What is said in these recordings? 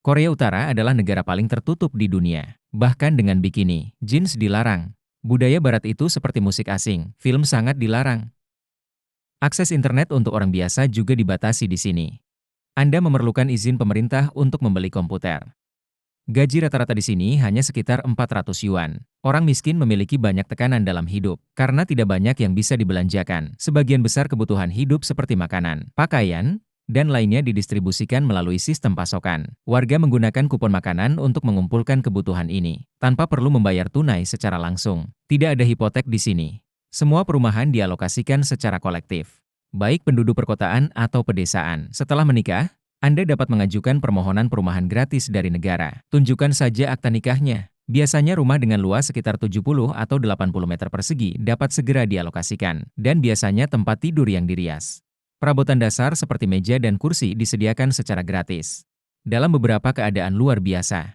Korea Utara adalah negara paling tertutup di dunia. Bahkan dengan bikini, jeans dilarang. Budaya barat itu seperti musik asing, film sangat dilarang. Akses internet untuk orang biasa juga dibatasi di sini. Anda memerlukan izin pemerintah untuk membeli komputer. Gaji rata-rata di sini hanya sekitar 400 yuan. Orang miskin memiliki banyak tekanan dalam hidup, karena tidak banyak yang bisa dibelanjakan. Sebagian besar kebutuhan hidup seperti makanan, pakaian, dan lainnya didistribusikan melalui sistem pasokan. Warga menggunakan kupon makanan untuk mengumpulkan kebutuhan ini, tanpa perlu membayar tunai secara langsung. Tidak ada hipotek di sini. Semua perumahan dialokasikan secara kolektif, baik penduduk perkotaan atau pedesaan. Setelah menikah, Anda dapat mengajukan permohonan perumahan gratis dari negara. Tunjukkan saja akta nikahnya. Biasanya rumah dengan luas sekitar 70 atau 80 meter persegi dapat segera dialokasikan, dan biasanya tempat tidur yang dirias. Perabotan dasar seperti meja dan kursi disediakan secara gratis. Dalam beberapa keadaan luar biasa,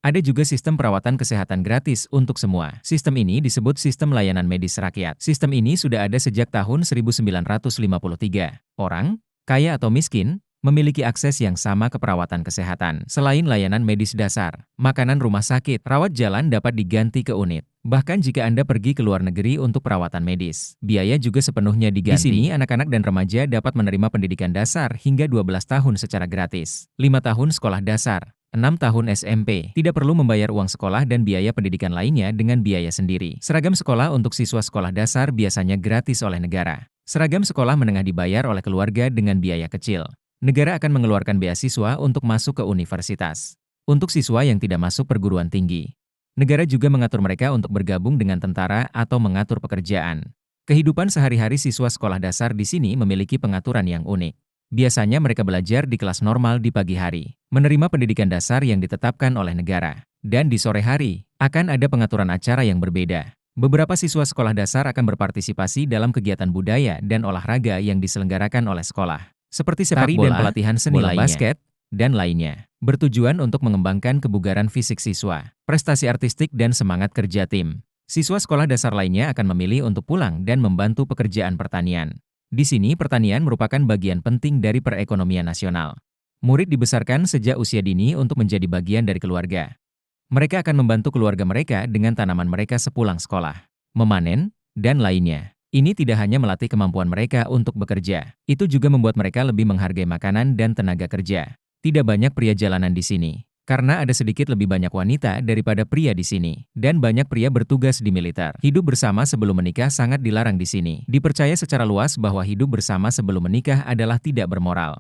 ada juga sistem perawatan kesehatan gratis untuk semua. Sistem ini disebut Sistem Layanan Medis Rakyat. Sistem ini sudah ada sejak tahun 1953. Orang, kaya atau miskin, memiliki akses yang sama ke perawatan kesehatan. Selain layanan medis dasar, makanan rumah sakit, rawat jalan dapat diganti ke unit. Bahkan jika Anda pergi ke luar negeri untuk perawatan medis, biaya juga sepenuhnya diganti. Di sini, anak-anak dan remaja dapat menerima pendidikan dasar hingga 12 tahun secara gratis. 5 tahun sekolah dasar, 6 tahun SMP, tidak perlu membayar uang sekolah dan biaya pendidikan lainnya dengan biaya sendiri. Seragam sekolah untuk siswa sekolah dasar biasanya gratis oleh negara. Seragam sekolah menengah dibayar oleh keluarga dengan biaya kecil. Negara akan mengeluarkan beasiswa untuk masuk ke universitas. Untuk siswa yang tidak masuk perguruan tinggi, negara juga mengatur mereka untuk bergabung dengan tentara atau mengatur pekerjaan. Kehidupan sehari-hari siswa sekolah dasar di sini memiliki pengaturan yang unik. Biasanya mereka belajar di kelas normal di pagi hari, menerima pendidikan dasar yang ditetapkan oleh negara, dan di sore hari akan ada pengaturan acara yang berbeda. Beberapa siswa sekolah dasar akan berpartisipasi dalam kegiatan budaya dan olahraga yang diselenggarakan oleh sekolah, seperti sepak bola, dan pelatihan seni lainnya, basket, dan lainnya, bertujuan untuk mengembangkan kebugaran fisik siswa, prestasi artistik dan semangat kerja tim. Siswa sekolah dasar lainnya akan memilih untuk pulang dan membantu pekerjaan pertanian. Di sini pertanian merupakan bagian penting dari perekonomian nasional. Murid dibesarkan sejak usia dini untuk menjadi bagian dari keluarga. Mereka akan membantu keluarga mereka dengan tanaman mereka sepulang sekolah, memanen, dan lainnya. Ini tidak hanya melatih kemampuan mereka untuk bekerja, itu juga membuat mereka lebih menghargai makanan dan tenaga kerja. Tidak banyak pria jalanan di sini, karena ada sedikit lebih banyak wanita daripada pria di sini, dan banyak pria bertugas di militer. Hidup bersama sebelum menikah sangat dilarang di sini. Dipercaya secara luas bahwa hidup bersama sebelum menikah adalah tidak bermoral.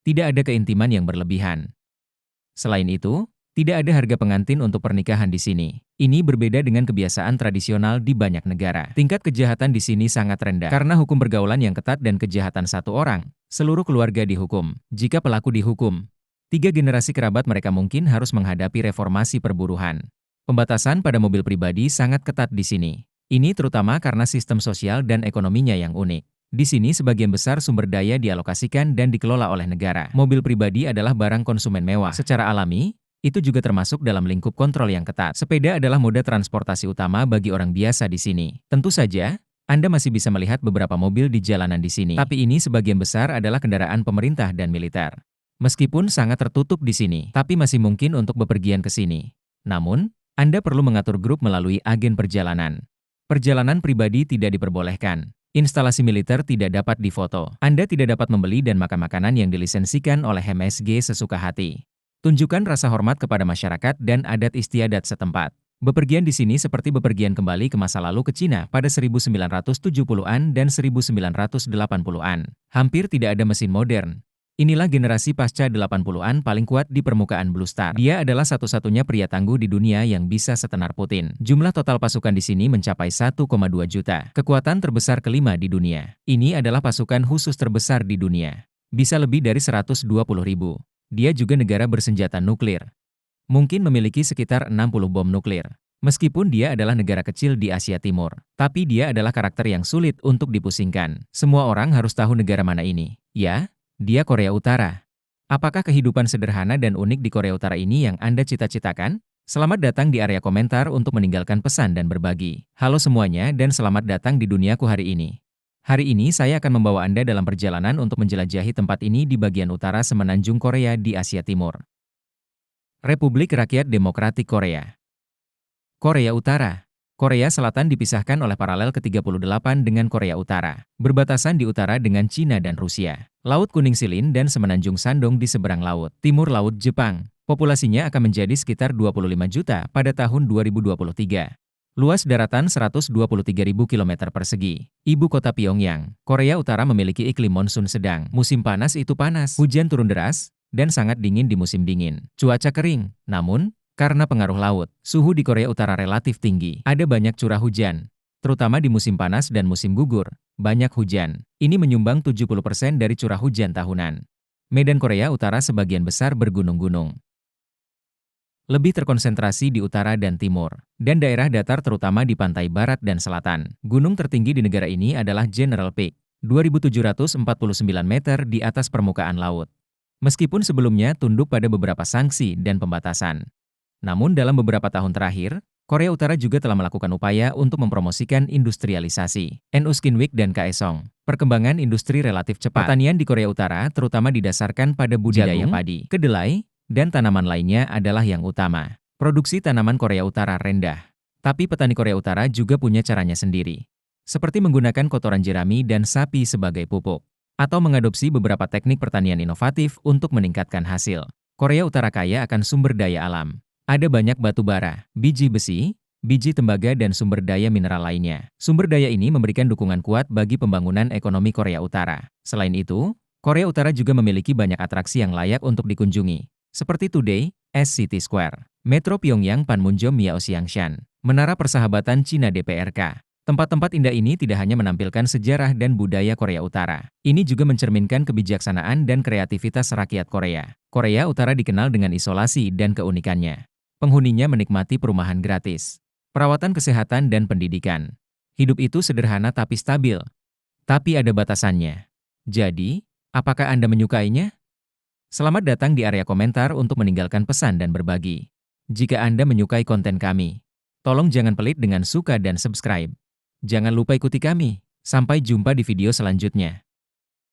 Tidak ada keintiman yang berlebihan. Selain itu, tidak ada harga pengantin untuk pernikahan di sini. Ini berbeda dengan kebiasaan tradisional di banyak negara. Tingkat kejahatan di sini sangat rendah. Karena hukum pergaulan yang ketat dan kejahatan satu orang, seluruh keluarga dihukum. Jika pelaku dihukum, 3 generasi kerabat mereka mungkin harus menghadapi reformasi perburuhan. Pembatasan pada mobil pribadi sangat ketat di sini. Ini terutama karena sistem sosial dan ekonominya yang unik. Di sini sebagian besar sumber daya dialokasikan dan dikelola oleh negara. Mobil pribadi adalah barang konsumen mewah. Secara alami, itu juga termasuk dalam lingkup kontrol yang ketat. Sepeda adalah moda transportasi utama bagi orang biasa di sini. Tentu saja, Anda masih bisa melihat beberapa mobil di jalanan di sini. Tapi ini sebagian besar adalah kendaraan pemerintah dan militer. Meskipun sangat tertutup di sini, tapi masih mungkin untuk bepergian ke sini. Namun, Anda perlu mengatur grup melalui agen perjalanan. Perjalanan pribadi tidak diperbolehkan. Instalasi militer tidak dapat difoto. Anda tidak dapat membeli dan makan makanan yang dilisensikan oleh MSG sesuka hati. Tunjukkan rasa hormat kepada masyarakat dan adat istiadat setempat. Bepergian di sini seperti bepergian kembali ke masa lalu ke Cina pada 1970-an dan 1980-an. Hampir tidak ada mesin modern. Inilah generasi pasca 80-an paling kuat di permukaan Blue Star. Dia adalah satu-satunya pria tangguh di dunia yang bisa setenar Putin. Jumlah total pasukan di sini mencapai 1,2 juta. Kekuatan terbesar kelima di dunia. Ini adalah pasukan khusus terbesar di dunia. Bisa lebih dari 120.000. Dia juga negara bersenjata nuklir. Mungkin memiliki sekitar 60 bom nuklir. Meskipun dia adalah negara kecil di Asia Timur, tapi dia adalah karakter yang sulit untuk dipusingkan. Semua orang harus tahu negara mana ini. Ya, dia Korea Utara. Apakah kehidupan sederhana dan unik di Korea Utara ini yang Anda cita-citakan? Selamat datang di area komentar untuk meninggalkan pesan dan berbagi. Halo semuanya dan selamat datang di duniaku hari ini. Hari ini saya akan membawa Anda dalam perjalanan untuk menjelajahi tempat ini di bagian utara semenanjung Korea di Asia Timur. Republik Rakyat Demokratik Korea. Korea Utara. Korea Selatan dipisahkan oleh paralel ke-38 dengan Korea Utara, berbatasan di utara dengan Cina dan Rusia. Laut Kuning Silin dan Semenanjung Shandong di seberang laut. Timur Laut Jepang. Populasinya akan menjadi sekitar 25 juta pada tahun 2023. Luas daratan 123.000 km persegi. Ibu kota Pyongyang. Korea Utara memiliki iklim monsun sedang. Musim panas itu panas, hujan turun deras, dan sangat dingin di musim dingin. Cuaca kering, namun karena pengaruh laut, suhu di Korea Utara relatif tinggi. Ada banyak curah hujan, terutama di musim panas dan musim gugur. Banyak hujan. Ini menyumbang 70% dari curah hujan tahunan. Medan Korea Utara sebagian besar bergunung-gunung. Lebih terkonsentrasi di utara dan timur, dan daerah datar terutama di pantai barat dan selatan. Gunung tertinggi di negara ini adalah General Peak, 2.749 meter di atas permukaan laut. Meskipun sebelumnya tunduk pada beberapa sanksi dan pembatasan. Namun dalam beberapa tahun terakhir, Korea Utara juga telah melakukan upaya untuk mempromosikan industrialisasi. NU Skin Week dan Kaesong. Perkembangan industri relatif cepat. Pertanian di Korea Utara terutama didasarkan pada budidaya padi, kedelai, dan tanaman lainnya adalah yang utama. Produksi tanaman Korea Utara rendah. Tapi petani Korea Utara juga punya caranya sendiri. Seperti menggunakan kotoran jerami dan sapi sebagai pupuk. Atau mengadopsi beberapa teknik pertanian inovatif untuk meningkatkan hasil. Korea Utara kaya akan sumber daya alam. Ada banyak batu bara, biji besi, biji tembaga dan sumber daya mineral lainnya. Sumber daya ini memberikan dukungan kuat bagi pembangunan ekonomi Korea Utara. Selain itu, Korea Utara juga memiliki banyak atraksi yang layak untuk dikunjungi. Seperti Today, City Square, Metro Pyongyang Panmunjom Myeongsang, Menara Persahabatan Cina DPRK. Tempat-tempat indah ini tidak hanya menampilkan sejarah dan budaya Korea Utara. Ini juga mencerminkan kebijaksanaan dan kreativitas rakyat Korea. Korea Utara dikenal dengan isolasi dan keunikannya. Penghuninya menikmati perumahan gratis, perawatan kesehatan dan pendidikan. Hidup itu sederhana tapi stabil. Tapi ada batasannya. Jadi, apakah Anda menyukainya? Selamat datang di area komentar untuk meninggalkan pesan dan berbagi. Jika Anda menyukai konten kami, tolong jangan pelit dengan suka dan subscribe. Jangan lupa ikuti kami. Sampai jumpa di video selanjutnya.